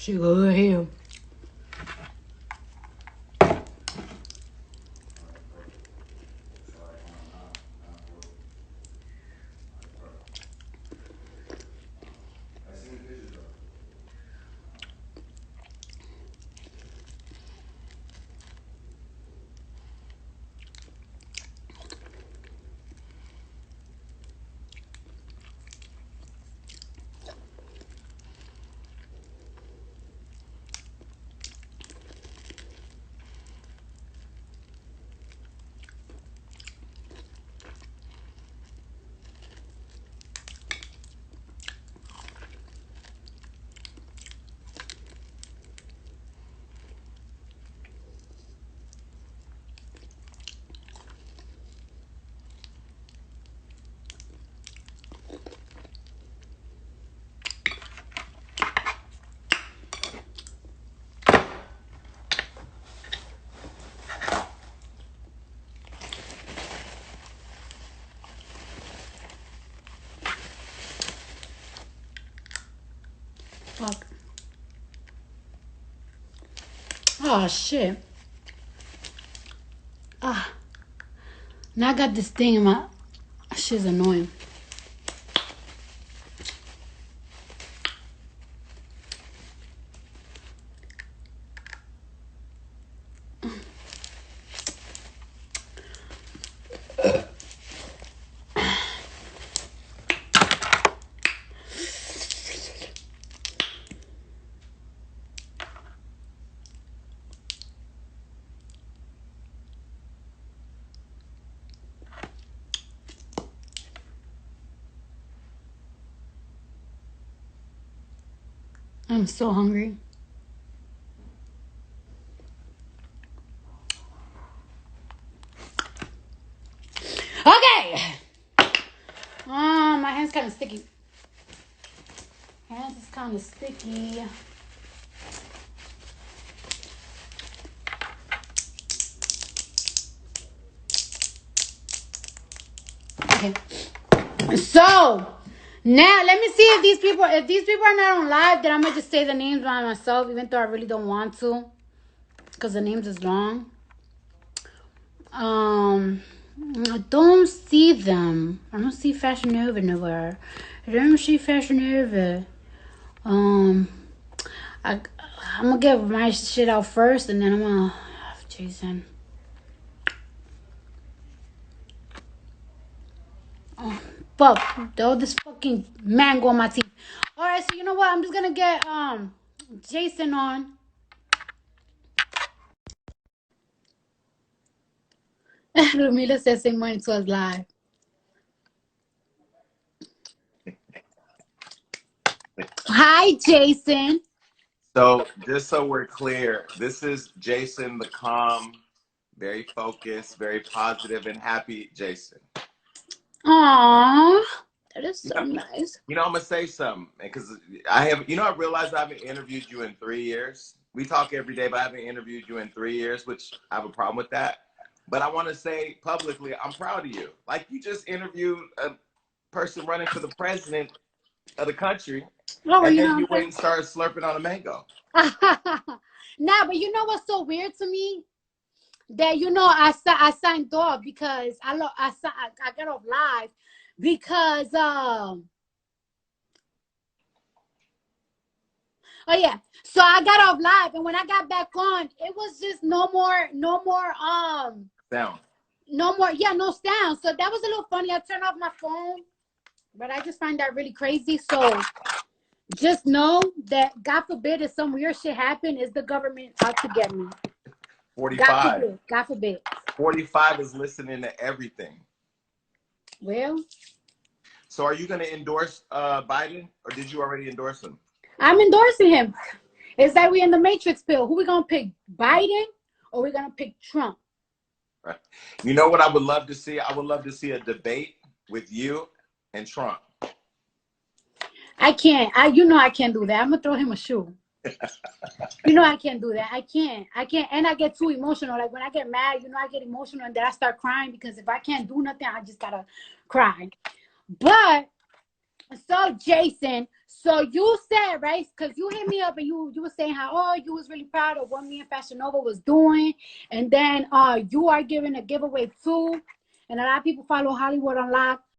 She good here. Fuck. Oh shit. Ah. Now I got this thing in my shit's annoying. I'm so hungry. Okay. My hand's kind of sticky. Hands is kind of sticky. Okay. So now let me see if these people are not on live, then I'm gonna just say the names by myself, even though I really don't want to, because the names is long. I don't see them. I don't see Fashion Nova nowhere. I don't see Fashion Nova. I'm gonna get my shit out first, and then I'm gonna have Jason. Oh, fuck! Though this fucking mango on my teeth. All right, so you know what? I'm just gonna get Jason on. Lumila says same morning to us live. Hi, Jason. So just so we're clear, this is Jason, the calm, very focused, very positive and happy Jason. Aww, that is so nice. You know, I'm gonna say something because I realized I haven't interviewed you in 3 years. We talk every day, but I haven't interviewed you in 3 years, which I have a problem with that. But I want to say publicly, I'm proud of you. Like, you just interviewed a person running for the president of the country, and then you went and started slurping on a mango. Nah, but you know what's so weird to me? That, you know, I signed off because I got off live because oh yeah, so I got off live, and when I got back on, it was just no more Sound. No sound. So that was a little funny. I turned off my phone, but I just find that really crazy. So just know that, God forbid, if some weird shit happen, is the government out to get me. 45. God forbid. 45 is listening to everything. Well, so are you going to endorse Biden, or did you already endorse him? I'm endorsing him. It's like we in the Matrix pill. Who we going to pick, Biden, or we going to pick Trump? Right. You know what I would love to see? I would love to see a debate with you and Trump. I can't. You know I can't do that. I'm going to throw him a shoe. You know I can't do that. I can't. And I get too emotional. Like, when I get mad, you know, I get emotional, and then I start crying, because if I can't do nothing, I just got to cry. But, so So Jason, so you said, right? Because you hit me up and you were saying how, oh, you was really proud of what me and Fashion Nova was doing, and then you are giving a giveaway too, and a lot of people follow Hollywood Unlocked.